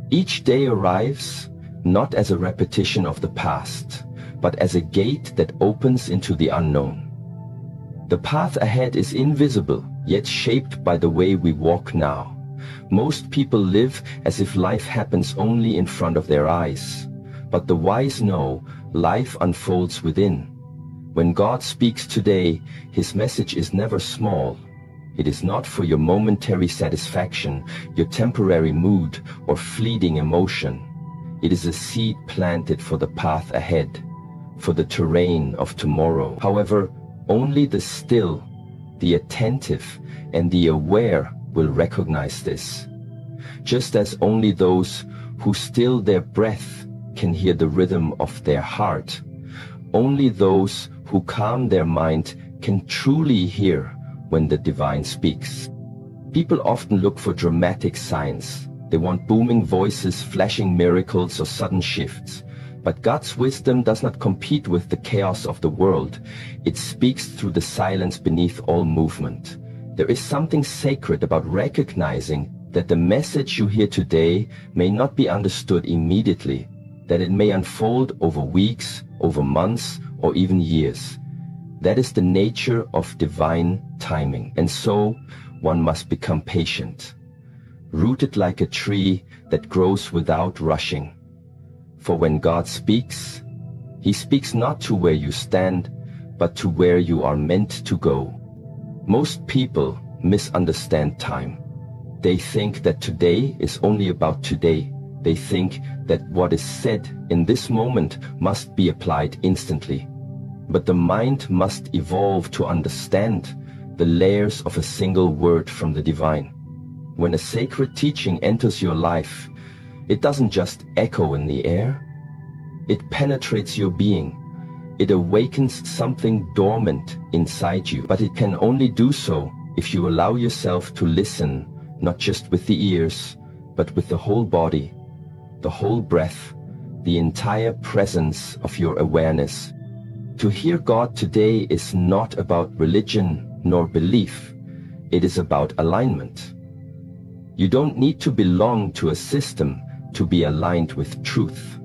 Each day arrives not as a repetition of the past, but as a gate that opens into the unknown. The path ahead is invisible, yet shaped by the way we walk now. Most people live as if life happens only in front of their eyes. But the wise know life unfolds within. When God speaks today, His message is never small. It is not for your momentary satisfaction, your temporary mood, or fleeting emotion. It is a seed planted for the path ahead, for the terrain of tomorrow. However, only the still, the attentive, and the aware will recognize this. Just as only those who still their breath can hear the rhythm of their heart, only those who calm their mind can truly hear when the divine speaks. People often look for dramatic signs. They want booming voices, flashing miracles, or sudden shifts. But God's wisdom does not compete with the chaos of the world. It speaks through the silence beneath all movement. There is something sacred about recognizing that the message you hear today may not be understood immediately, that it may unfold over weeks, over months, or even years. That is the nature of divine timing. And so, one must become patient, rooted like a tree that grows without rushing. For when God speaks, He speaks not to where you stand, but to where you are meant to go. Most people misunderstand time. They think that today is only about today. They think that what is said in this moment must be applied instantly. But the mind must evolve to understand the layers of a single word from the divine. When a sacred teaching enters your life, it doesn't just echo in the air. It penetrates your being. It awakens something dormant inside you, but it can only do so if you allow yourself to listen, not just with the ears, but with the whole body, the whole breath, the entire presence of your awareness. To hear God today is not about religion nor belief. It is about alignment. You don't need to belong to a system to be aligned with truth.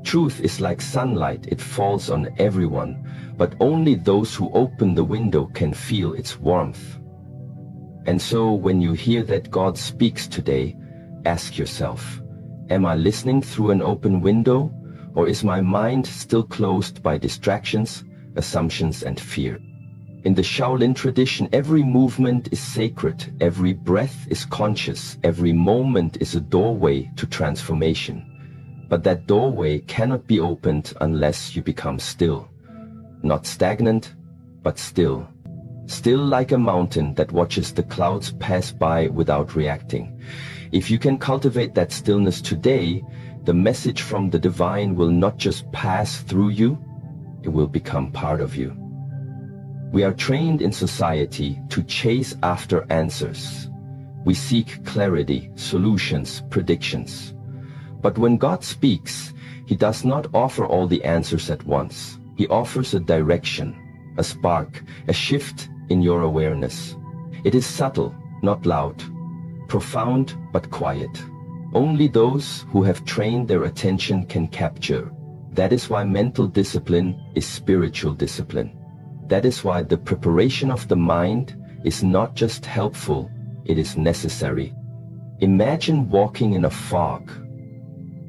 Truth is like sunlight, it falls on everyone, but only those who open the window can feel its warmth. And so when you hear that God speaks today, ask yourself, am I listening through an open window, or is my mind still closed by distractions, assumptions, and fear? In the Shaolin tradition, every movement is sacred, every breath is conscious, every moment is a doorway to transformation. But that doorway cannot be opened unless you become still. Not stagnant, but still. Still like a mountain that watches the clouds pass by without reacting. If you can cultivate that stillness today, the message from the divine will not just pass through you, it will become part of you. We are trained in society to chase after answers. We seek clarity, solutions, predictions. But when God speaks, He does not offer all the answers at once. He offers a direction, a spark, a shift in your awareness. It is subtle, not loud, profound but quiet. Only those who have trained their attention can capture. That is why mental discipline is spiritual discipline. That is why the preparation of the mind is not just helpful, it is necessary. Imagine walking in a fog.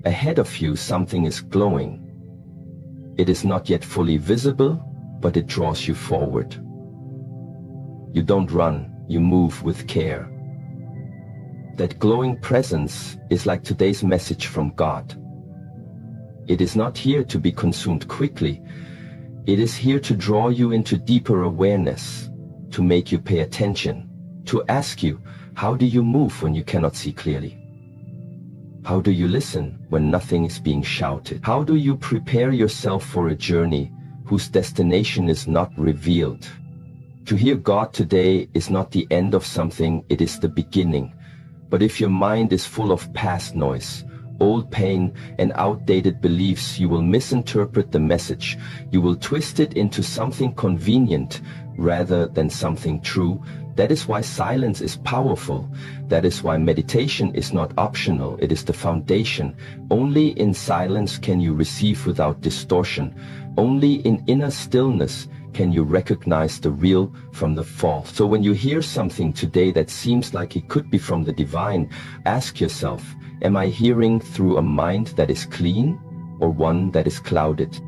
Ahead of you something is glowing. It is not yet fully visible, but it draws you forward. You don't run, you move with care. That glowing presence is like today's message from God. It is not here to be consumed quickly. It is here to draw you into deeper awareness, to make you pay attention, to ask you, how do you move when you cannot see clearly? How do you listen when nothing is being shouted? How do you prepare yourself for a journey whose destination is not revealed? To hear God today is not the end of something, it is the beginning. But if your mind is full of past noise, old pain, and outdated beliefs, you will misinterpret the message. You will twist it into something convenient rather than something true, That is why silence is powerful. That is why meditation is not optional, it is the foundation. Only in silence can you receive without distortion. Only in inner stillness can you recognize the real from the false. So when you hear something today that seems like it could be from the divine, ask yourself, am I hearing through a mind that is clean or one that is clouded?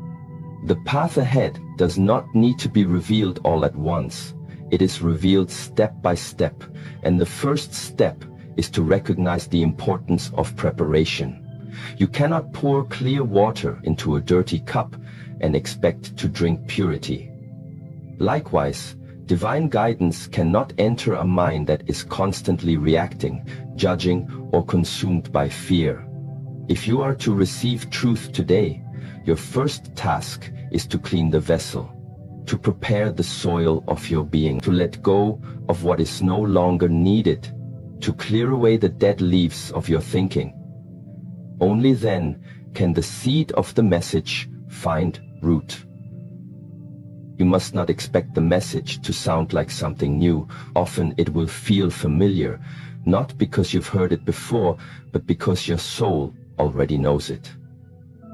The path ahead does not need to be revealed all at once. It is revealed step by step, and the first step is to recognize the importance of preparation. You cannot pour clear water into a dirty cup and expect to drink purity. Likewise, divine guidance cannot enter a mind that is constantly reacting, judging, or consumed by fear. If you are to receive truth today, your first task is to clean the vessel, to prepare the soil of your being, to let go of what is no longer needed, to clear away the dead leaves of your thinking. Only then can the seed of the message find root. You must not expect the message to sound like something new. Often it will feel familiar, not because you've heard it before, but because your soul already knows it.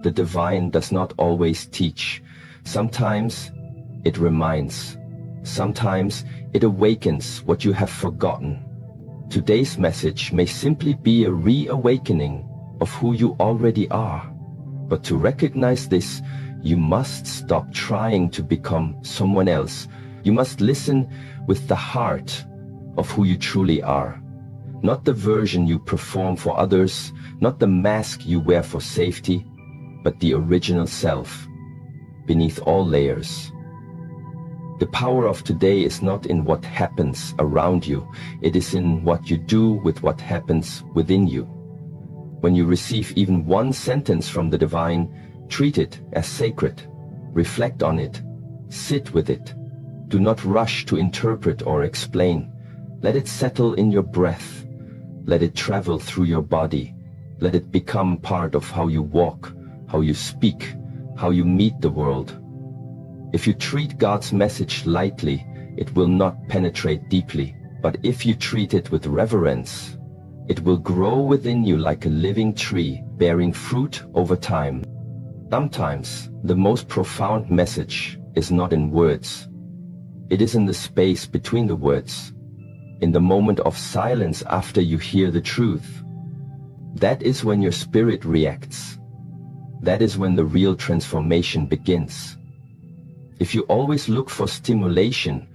The divine does not always teach. Sometimes it reminds. Sometimes it awakens what you have forgotten. Today's message may simply be a reawakening of who you already are. But to recognize this, you must stop trying to become someone else. You must listen with the heart of who you truly are. Not the version you perform for others, not the mask you wear for safety, but the original self, beneath all layers. The power of today is not in what happens around you, it is in what you do with what happens within you. When you receive even one sentence from the divine, treat it as sacred. Reflect on it. Sit with it. Do not rush to interpret or explain. Let it settle in your breath. Let it travel through your body. Let it become part of how you walk, how you speak, how you meet the world. If you treat God's message lightly, it will not penetrate deeply. But if you treat it with reverence, it will grow within you like a living tree, bearing fruit over time. Sometimes the most profound message is not in words. It is in the space between the words, in the moment of silence after you hear the truth. That is when your spirit reacts. That is when the real transformation begins. If you always look for stimulation,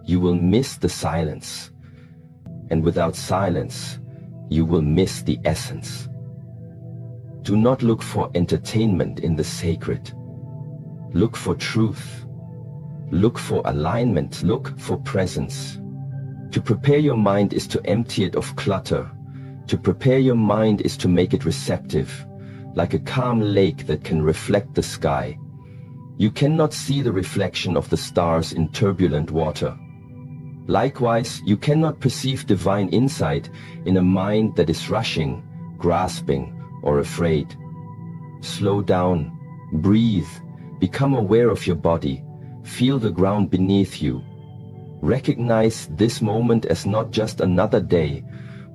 you will miss the silence. And without silence, you will miss the essence. Do not look for entertainment in the sacred. Look for truth. Look for alignment. Look for presence. To prepare your mind is to empty it of clutter. To prepare your mind is to make it receptive, like a calm lake that can reflect the sky. You cannot see the reflection of the stars in turbulent water. Likewise, you cannot perceive divine insight in a mind that is rushing, grasping, or afraid. Slow down, breathe, become aware of your body, feel the ground beneath you. Recognize this moment as not just another day,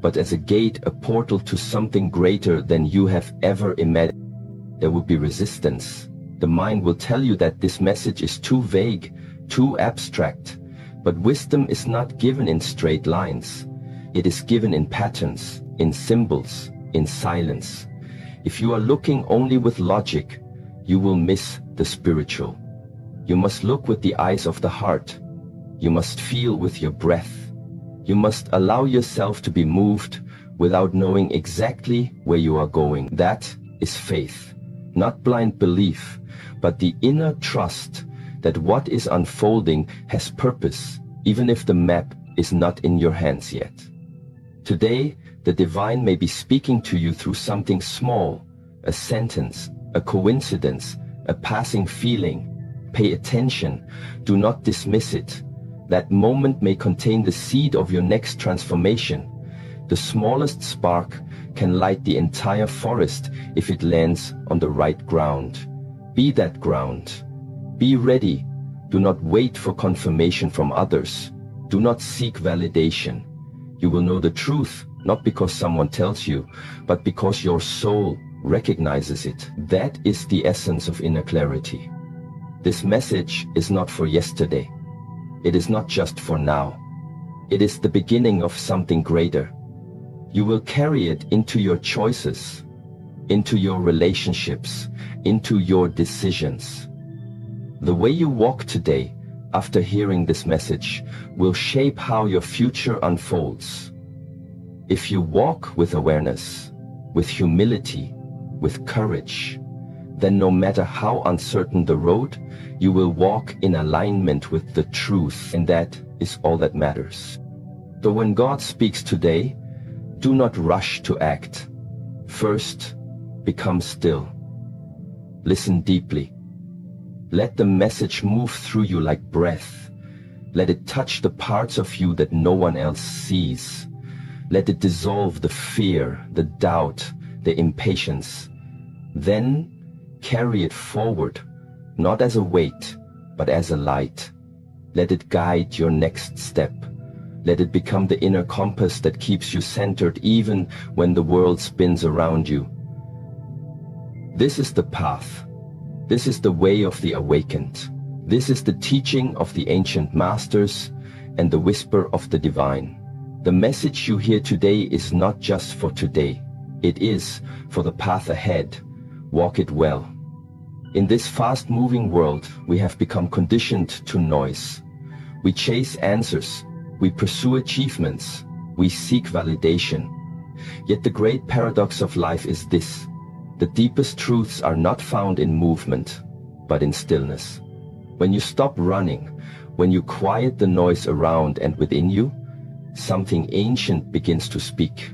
but as a gate, a portal to something greater than you have ever imagined. There will be resistance. The mind will tell you that this message is too vague, too abstract. But wisdom is not given in straight lines. It is given in patterns, in symbols, in silence. If you are looking only with logic, you will miss the spiritual. You must look with the eyes of the heart. You must feel with your breath. You must allow yourself to be moved without knowing exactly where you are going. That is faith, not blind belief, but the inner trust that what is unfolding has purpose, even if the map is not in your hands yet. Today, the divine may be speaking to you through something small, a sentence, a coincidence, a passing feeling. Pay attention. Do not dismiss it. That moment may contain the seed of your next transformation. The smallest spark can light the entire forest if it lands on the right ground. Be that ground. Be ready. Do not wait for confirmation from others. Do not seek validation. You will know the truth, not because someone tells you, but because your soul recognizes it. That is the essence of inner clarity. This message is not for yesterday. It is not just for now. It is the beginning of something greater. You will carry it into your choices, into your relationships, into your decisions. The way you walk today, after hearing this message, will shape how your future unfolds. If you walk with awareness, with humility, with courage, then no matter how uncertain the road, you will walk in alignment with the truth, and that is all that matters. So when God speaks today, do not rush to act. First, become still. Listen deeply. Let the message move through you like breath. Let it touch the parts of you that no one else sees. Let it dissolve the fear, the doubt, the impatience. Then carry it forward, not as a weight, but as a light. Let it guide your next step. Let it become the inner compass that keeps you centered even when the world spins around you. This is the path. This is the way of the awakened. This is the teaching of the ancient masters and the whisper of the divine. The message you hear today is not just for today. It is for the path ahead. Walk it well. In this fast-moving world, we have become conditioned to noise. We chase answers. We pursue achievements. We seek validation. Yet the great paradox of life is this: the deepest truths are not found in movement, but in stillness. When you stop running, when you quiet the noise around and within you, something ancient begins to speak.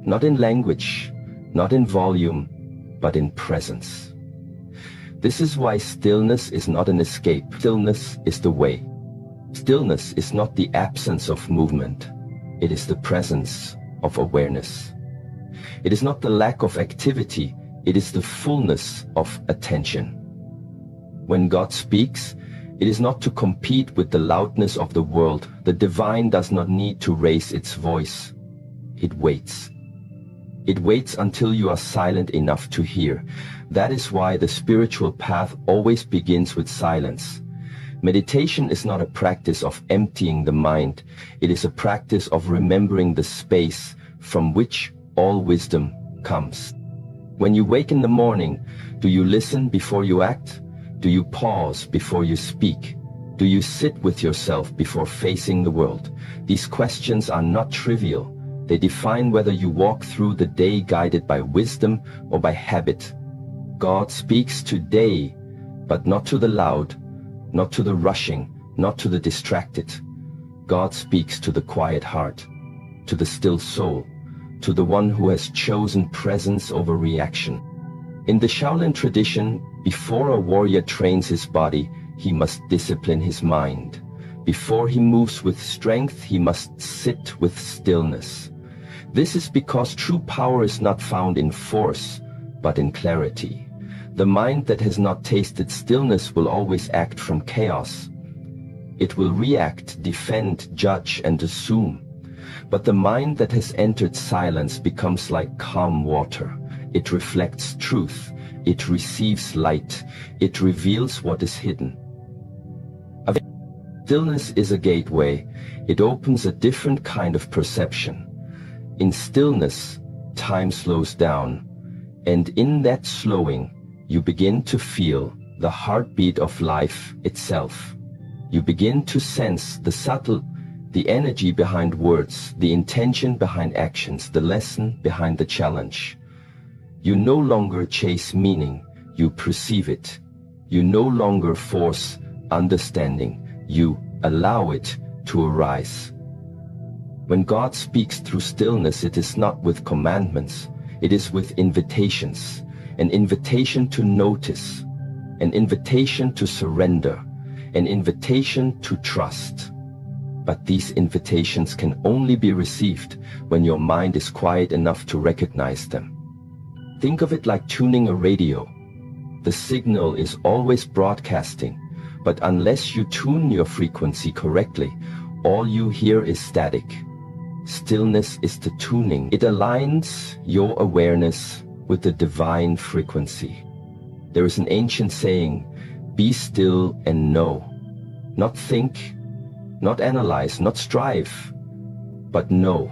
Not in language, not in volume, but in presence. This is why stillness is not an escape. Stillness is the way. Stillness is not the absence of movement. It is the presence of awareness. It is not the lack of activity. It is the fullness of attention. When God speaks, it is not to compete with the loudness of the world. The divine does not need to raise its voice. It waits. It waits until you are silent enough to hear. That is why the spiritual path always begins with silence. Meditation is not a practice of emptying the mind. It is a practice of remembering the space from which all wisdom comes. When you wake in the morning, do you listen before you act? Do you pause before you speak? Do you sit with yourself before facing the world? These questions are not trivial. They define whether you walk through the day guided by wisdom or by habit. God speaks today, but not to the loud, not to the rushing, not to the distracted. God speaks to the quiet heart, to the still soul, to the one who has chosen presence over reaction. In the Shaolin tradition, before a warrior trains his body, he must discipline his mind. Before he moves with strength, he must sit with stillness. This is because true power is not found in force, but in clarity. The mind that has not tasted stillness will always act from chaos. It will react, defend, judge, and assume. But the mind that has entered silence becomes like calm water. It reflects truth. It receives light. It reveals what is hidden. Stillness is a gateway. It opens a different kind of perception. In stillness, time slows down. And in that slowing, you begin to feel the heartbeat of life itself. You begin to sense the subtle, the energy behind words, the intention behind actions, the lesson behind the challenge. You no longer chase meaning, you perceive it. You no longer force understanding, you allow it to arise. When God speaks through stillness, it is not with commandments, it is with invitations. An invitation to notice, an invitation to surrender, an invitation to trust. But these invitations can only be received when your mind is quiet enough to recognize them. Think of it like tuning a radio. The signal is always broadcasting, but unless you tune your frequency correctly, all you hear is static. Stillness is the tuning. It aligns your awareness with the divine frequency. There is an ancient saying, be still and know. Not think, not analyze, not strive, but know.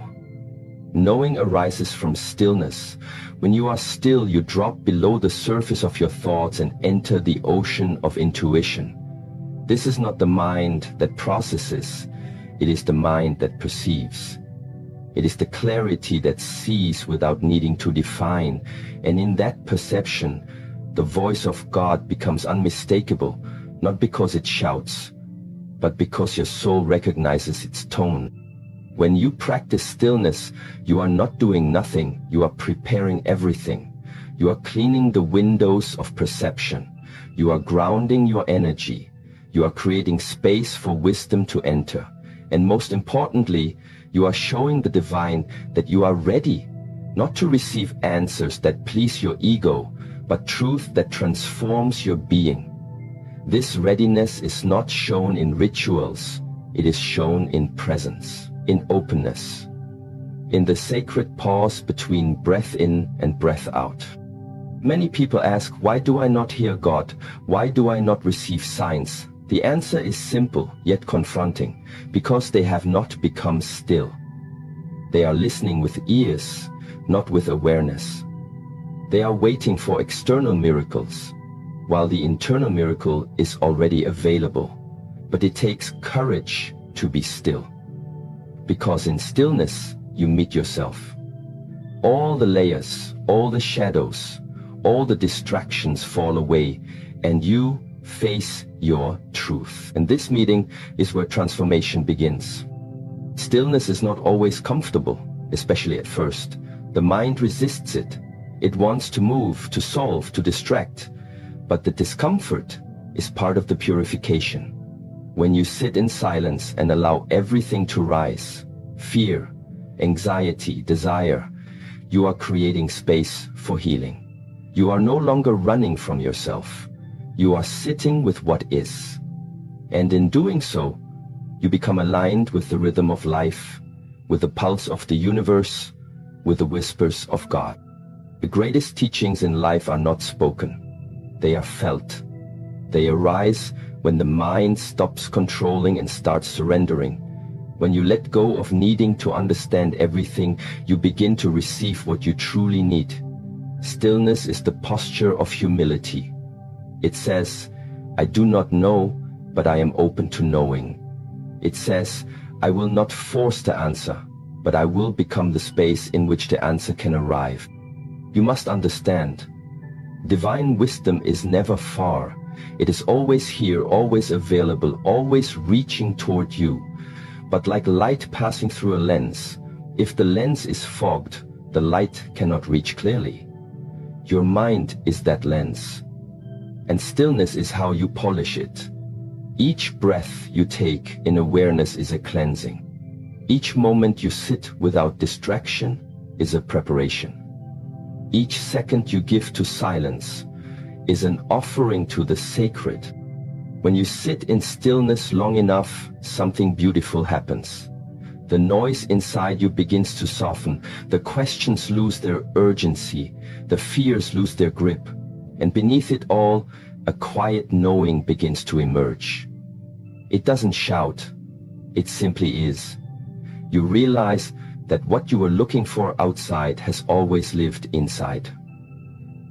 Knowing arises from stillness. When you are still, you drop below the surface of your thoughts and enter the ocean of intuition. This is not the mind that processes, it is the mind that perceives. It is the clarity that sees without needing to define, and in that perception, the voice of God becomes unmistakable, not because it shouts, but because your soul recognizes its tone. When you practice stillness, you are not doing nothing, you are preparing everything. You are cleaning the windows of perception. You are grounding your energy. You are creating space for wisdom to enter. And most importantly, you are showing the divine that you are ready, not to receive answers that please your ego, but truth that transforms your being. This readiness is not shown in rituals, it is shown in presence, in openness, in the sacred pause between breath in and breath out. Many people ask, why do I not hear God? Why do I not receive signs? The answer is simple, yet confronting, because they have not become still. They are listening with ears, not with awareness. They are waiting for external miracles, while the internal miracle is already available. But it takes courage to be still, because in stillness you meet yourself. All the layers, all the shadows, all the distractions fall away, and you face your truth. And this meeting is where transformation begins. Stillness is not always comfortable, especially at first. The mind resists it. It wants to move, to solve, to distract. But the discomfort is part of the purification. When you sit in silence and allow everything to rise, fear, anxiety, desire, you are creating space for healing. You are no longer running from yourself. You are sitting with what is. And in doing so, you become aligned with the rhythm of life, with the pulse of the universe, with the whispers of God. The greatest teachings in life are not spoken. They are felt. They arise when the mind stops controlling and starts surrendering. When you let go of needing to understand everything, you begin to receive what you truly need. Stillness is the posture of humility. It says, I do not know, but I am open to knowing. It says, I will not force the answer, but I will become the space in which the answer can arrive. You must understand, divine wisdom is never far. It is always here, always available, always reaching toward you. But like light passing through a lens, if the lens is fogged, the light cannot reach clearly. Your mind is that lens. And stillness is how you polish it. Each breath you take in awareness is a cleansing. Each moment you sit without distraction is a preparation. Each second you give to silence is an offering to the sacred. When you sit in stillness long enough, something beautiful happens. The noise inside you begins to soften. The questions lose their urgency. The fears lose their grip. And beneath it all, a quiet knowing begins to emerge. It doesn't shout, it simply is. You realize that what you were looking for outside has always lived inside.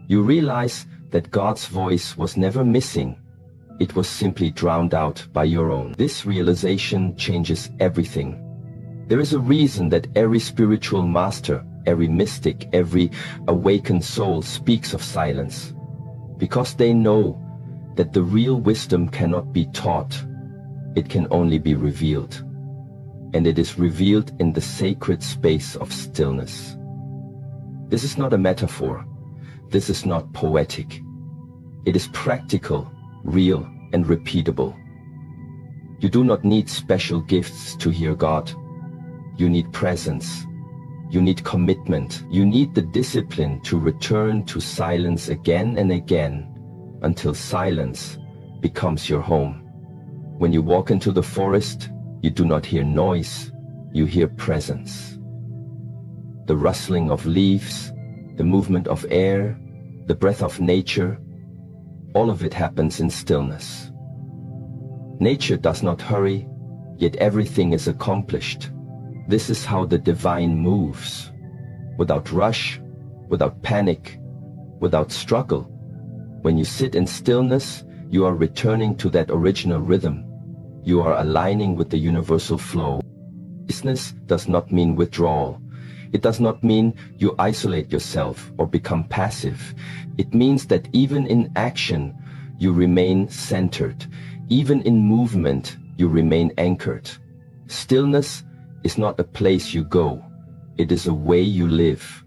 You realize that God's voice was never missing, it was simply drowned out by your own. This realization changes everything. There is a reason that every spiritual master, every mystic, every awakened soul speaks of silence. Because they know that the real wisdom cannot be taught, it can only be revealed. And it is revealed in the sacred space of stillness. This is not a metaphor. This is not poetic. It is practical, real, and repeatable. You do not need special gifts to hear God. You need presence. You need commitment. You need the discipline to return to silence again and again until silence becomes your home. When you walk into the forest, You do not hear noise, you hear presence. The rustling of leaves, the movement of air, the breath of nature, all of it happens in stillness. Nature does not hurry, yet everything is accomplished. This is how the divine moves, without rush, without panic, without struggle. When you sit in stillness, you are returning to that original rhythm. You are aligning with the universal flow. Stillness does not mean withdrawal. It does not mean you isolate yourself or become passive. It means that even in action, you remain centered. Even in movement, you remain anchored. Stillness is not a place you go. It is a way you live.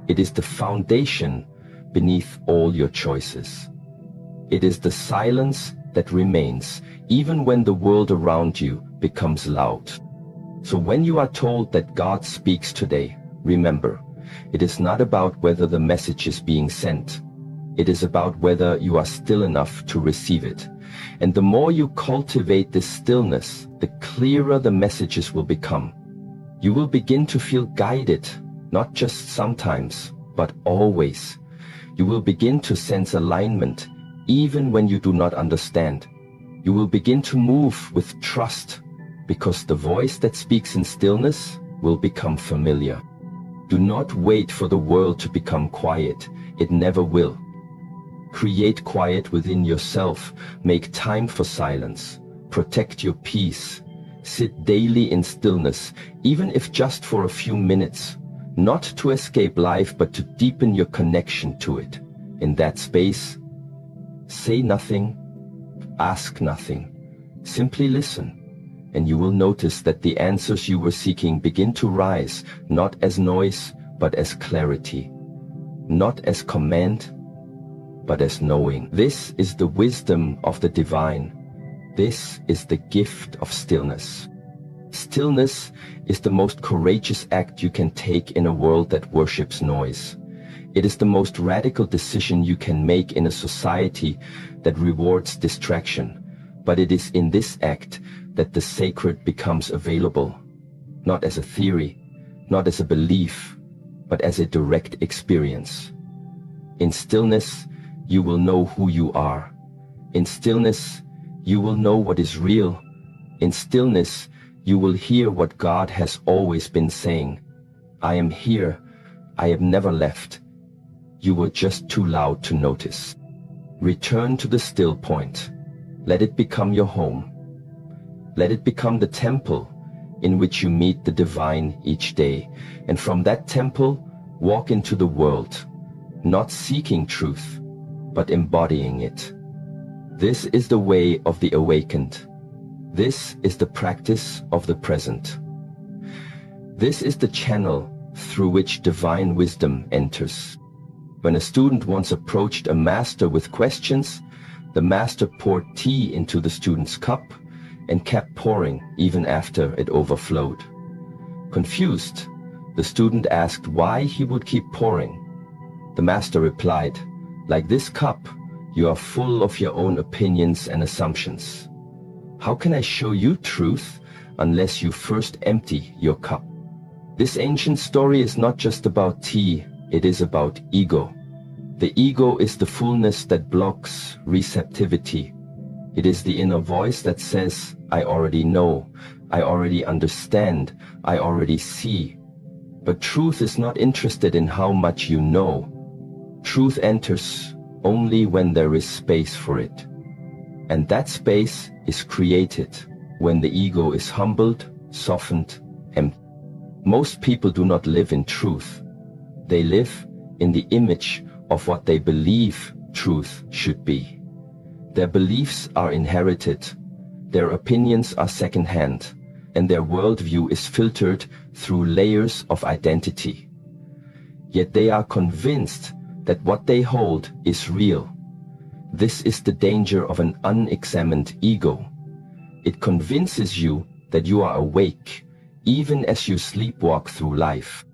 It is the foundation beneath all your choices. It is the silence that remains, even when the world around you becomes loud. So when you are told that God speaks today, remember, it is not about whether the message is being sent. It is about whether you are still enough to receive it. And the more you cultivate this stillness, the clearer the messages will become. You will begin to feel guided, not just sometimes, but always. You will begin to sense alignment, even when you do not understand. You will begin to move with trust, because the voice that speaks in stillness will become familiar. Do not wait for the world to become quiet. It never will. Create quiet within yourself. Make time for silence. Protect your peace. Sit daily in stillness, even if just for a few minutes. Not to escape life, but to deepen your connection to it. In that space, say nothing, ask nothing. Simply listen, and you will notice that the answers you were seeking begin to rise, not as noise, but as clarity. Not as command, but as knowing. This is the wisdom of the divine. This is the gift of stillness. Stillness is the most courageous act you can take in a world that worships noise. It is the most radical decision you can make in a society that rewards distraction. But it is in this act that the sacred becomes available, not as a theory, not as a belief, but as a direct experience. In stillness, you will know who you are. In stillness, you will know what is real. In stillness, you will hear what God has always been saying. I am here. I have never left. You were just too loud to notice. Return to the still point. Let it become your home. Let it become the temple in which you meet the divine each day. And from that temple, walk into the world, not seeking truth, but embodying it. This is the way of the awakened. This is the practice of the present. This is the channel through which divine wisdom enters. When a student once approached a master with questions, the master poured tea into the student's cup and kept pouring even after it overflowed. Confused, the student asked why he would keep pouring. The master replied, "Like this cup, you are full of your own opinions and assumptions. How can I show you truth unless you first empty your cup?" This ancient story is not just about tea, it is about ego. The ego is the fullness that blocks receptivity. It is the inner voice that says, I already know, I already understand, I already see. But truth is not interested in how much you know. Truth enters only when there is space for it. And that space is created when the ego is humbled, softened, empty. Most people do not live in truth. They live in the image of what they believe truth should be. Their beliefs are inherited, their opinions are second-hand, and their worldview is filtered through layers of identity. Yet they are convinced that what they hold is real. This is the danger of an unexamined ego. It convinces you that you are awake, even as you sleepwalk through life.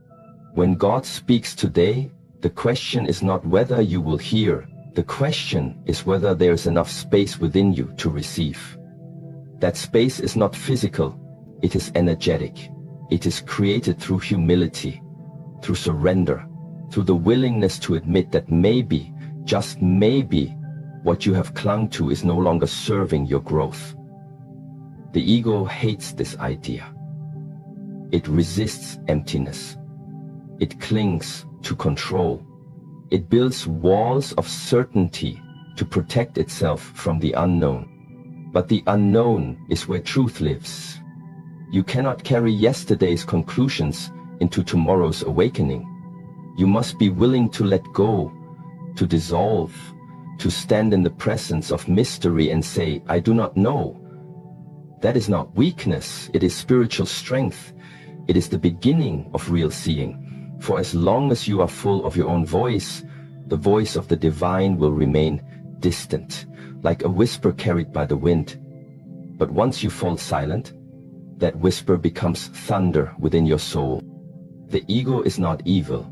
When God speaks today, the question is not whether you will hear. The question is whether there is enough space within you to receive. That space is not physical, it is energetic. It is created through humility, through surrender, through the willingness to admit that maybe, just maybe, what you have clung to is no longer serving your growth. The ego hates this idea. It resists emptiness. It clings to control. It builds walls of certainty to protect itself from the unknown. But the unknown is where truth lives. You cannot carry yesterday's conclusions into tomorrow's awakening. You must be willing to let go, to dissolve, to stand in the presence of mystery and say, I do not know. That is not weakness, it is spiritual strength. It is the beginning of real seeing. For as long as you are full of your own voice, the voice of the divine will remain distant, like a whisper carried by the wind. But once you fall silent, that whisper becomes thunder within your soul. The ego is not evil.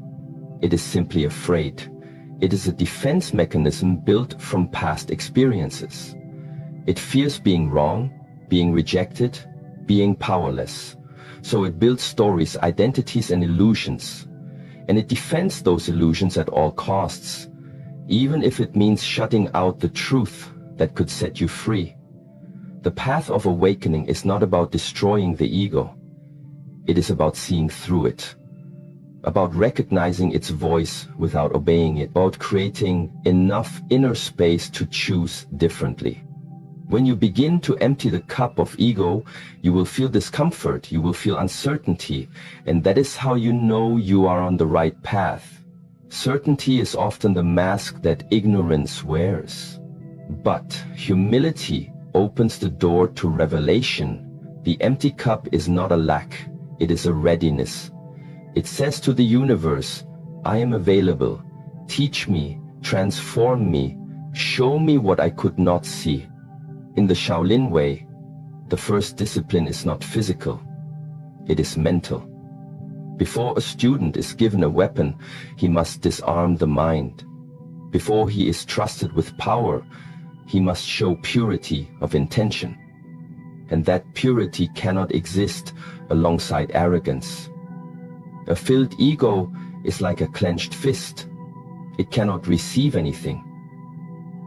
It is simply afraid. It is a defense mechanism built from past experiences. It fears being wrong, being rejected, being powerless. So it builds stories, identities, and illusions. And it defends those illusions at all costs, even if it means shutting out the truth that could set you free. The path of awakening is not about destroying the ego. It is about seeing through it, about recognizing its voice without obeying it, about creating enough inner space to choose differently. When you begin to empty the cup of ego, you will feel discomfort, you will feel uncertainty, and that is how you know you are on the right path. Certainty is often the mask that ignorance wears. But humility opens the door to revelation. The empty cup is not a lack, it is a readiness. It says to the universe, I am available. Teach me, transform me, show me what I could not see. In the Shaolin way, the first discipline is not physical, it is mental. Before a student is given a weapon, he must disarm the mind. Before he is trusted with power, he must show purity of intention. And that purity cannot exist alongside arrogance. A filled ego is like a clenched fist. It cannot receive anything.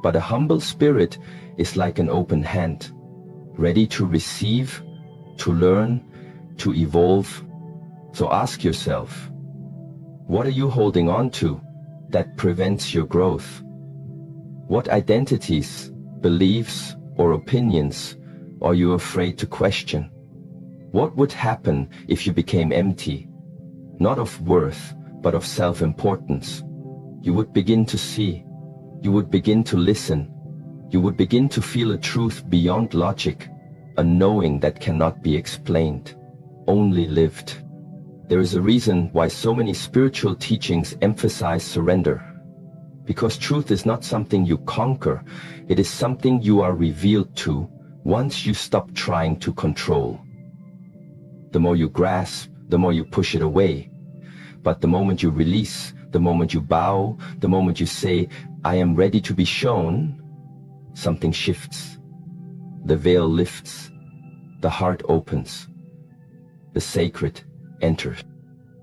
But a humble spirit is like an open hand, ready to receive, to learn, to evolve. So ask yourself, what are you holding on to that prevents your growth? What identities, beliefs, or opinions are you afraid to question? What would happen if you became empty? Not of worth, but of self-importance. You would begin to see. You would begin to listen. You would begin to feel a truth beyond logic, a knowing that cannot be explained, only lived. There is a reason why so many spiritual teachings emphasize surrender. Because truth is not something you conquer, it is something you are revealed to once you stop trying to control. The more you grasp, the more you push it away. But the moment you release, the moment you bow, the moment you say, I am ready to be shown, something shifts. The veil lifts. The heart opens. The sacred enters.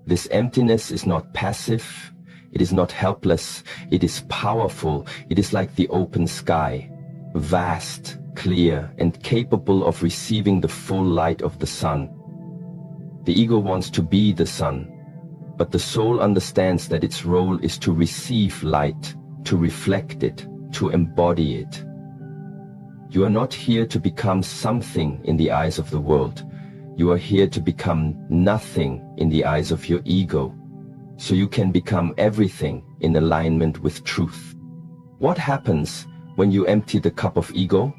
This emptiness is not passive. It is not helpless. It is powerful. It is like the open sky, vast, clear, and capable of receiving the full light of the sun. The ego wants to be the sun, but the soul understands that its role is to receive light, to reflect it, to embody it. You are not here to become something in the eyes of the world. You are here to become nothing in the eyes of your ego, so you can become everything in alignment with truth. What happens when you empty the cup of ego?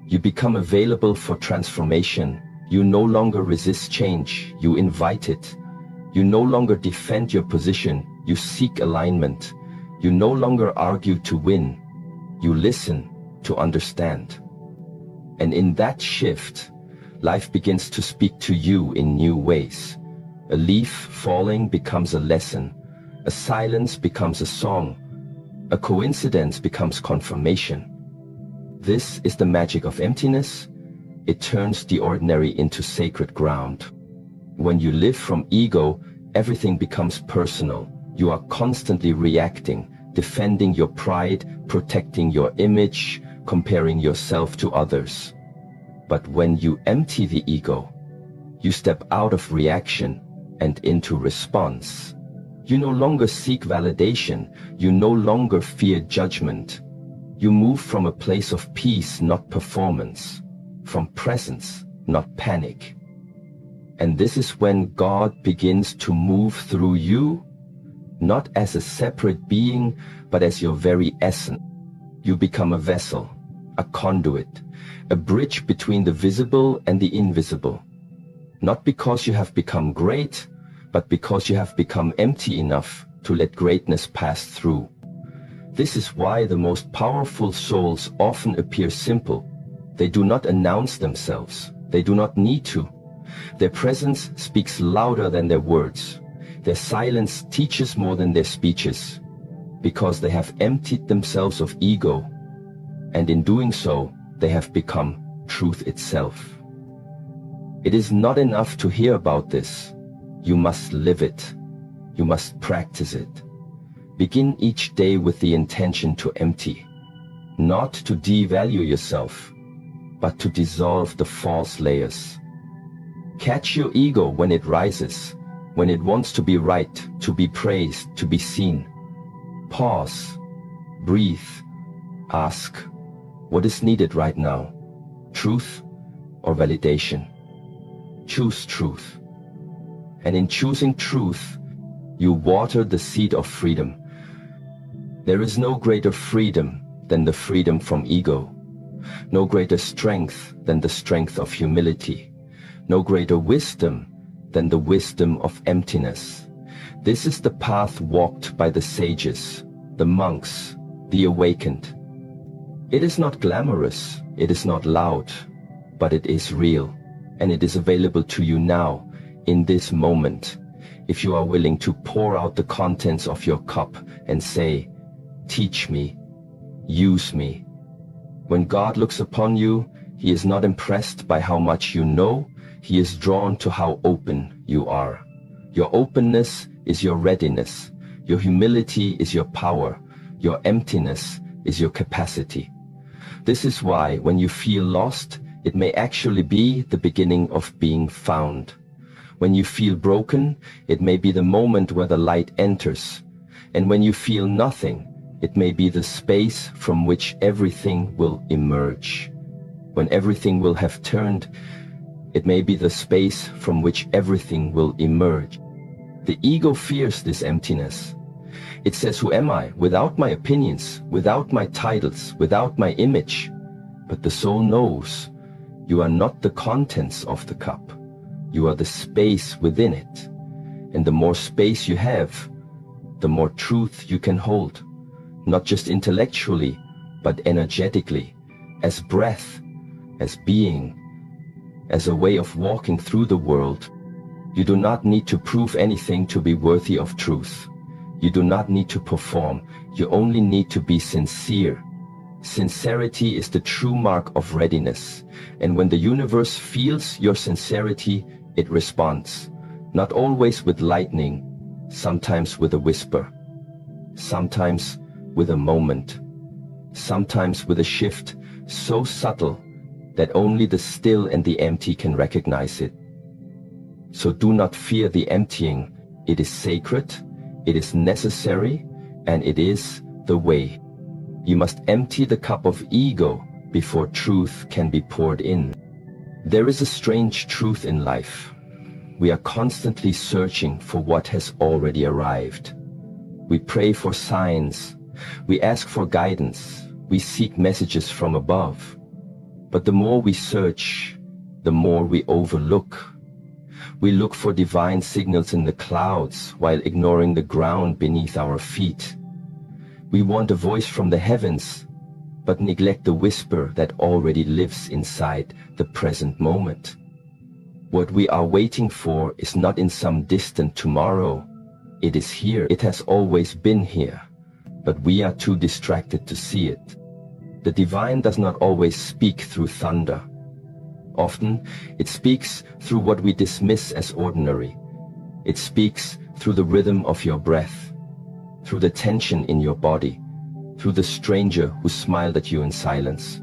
You become available for transformation. You no longer resist change, you invite it. You no longer defend your position, you seek alignment. You no longer argue to win, you listen to understand. And in that shift, life begins to speak to you in new ways. A leaf falling becomes a lesson. A silence becomes a song. A coincidence becomes confirmation. This is the magic of emptiness. It turns the ordinary into sacred ground. When you live from ego, everything becomes personal. You are constantly reacting, defending your pride, protecting your image, comparing yourself to others. But when you empty the ego, you step out of reaction and into response. You no longer seek validation. You no longer fear judgment. You move from a place of peace, not performance, from presence, not panic. And this is when God begins to move through you, not as a separate being, but as your very essence. You become a vessel, a conduit, a bridge between the visible and the invisible. Not because you have become great, but because you have become empty enough to let greatness pass through. This is why the most powerful souls often appear simple. They do not announce themselves. They do not need to. Their presence speaks louder than their words. Their silence teaches more than their speeches, because they have emptied themselves of ego, and in doing so, they have become truth itself. It is not enough to hear about this. You must live it. You must practice it. Begin each day with the intention to empty, not to devalue yourself, but to dissolve the false layers. Catch your ego when it rises, when it wants to be right, to be praised, to be seen. Pause, breathe, ask, what is needed right now? Truth or validation? Choose truth. And in choosing truth, you water the seed of freedom. There is no greater freedom than the freedom from ego, no greater strength than the strength of humility, no greater wisdom than the wisdom of emptiness. This is the path walked by the sages, the monks, the awakened. It is not glamorous, it is not loud, but it is real, and it is available to you now, in this moment, if you are willing to pour out the contents of your cup and say, teach me, use me. When God looks upon you, He is not impressed by how much you know. He is drawn to how open you are. Your openness is your readiness. Your humility is your power. Your emptiness is your capacity. This is why when you feel lost, it may actually be the beginning of being found. When you feel broken, it may be the moment where the light enters. And when you feel nothing, it may be the space from which everything will emerge. When everything will have turned, it may be the space from which everything will emerge. The ego fears this emptiness. It says, who am I? Without my opinions, without my titles, without my image. But the soul knows you are not the contents of the cup. You are the space within it. And the more space you have, the more truth you can hold. Not just intellectually, but energetically, as breath, as being, as a way of walking through the world. You do not need to prove anything to be worthy of truth. You do not need to perform. You only need to be sincere. Sincerity is the true mark of readiness. And when the universe feels your sincerity, it responds. Not always with lightning, sometimes with a whisper, sometimes with a moment, sometimes with a shift so subtle that only the still and the empty can recognize it. So do not fear the emptying. It is sacred, it is necessary, and it is the way. You must empty the cup of ego before truth can be poured in. There is a strange truth in life. We are constantly searching for what has already arrived. We pray for signs. We ask for guidance. We seek messages from above. But the more we search, the more we overlook. We look for divine signals in the clouds while ignoring the ground beneath our feet. We want a voice from the heavens, but neglect the whisper that already lives inside the present moment. What we are waiting for is not in some distant tomorrow. It is here. It has always been here, but we are too distracted to see it. The divine does not always speak through thunder. Often, it speaks through what we dismiss as ordinary. It speaks through the rhythm of your breath, through the tension in your body, through the stranger who smiled at you in silence,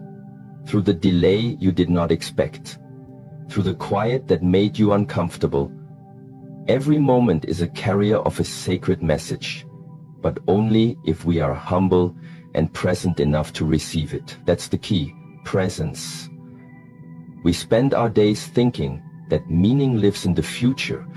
through the delay you did not expect, through the quiet that made you uncomfortable. Every moment is a carrier of a sacred message, but only if we are humble and present enough to receive it. That's the key, presence. We spend our days thinking that meaning lives in the future,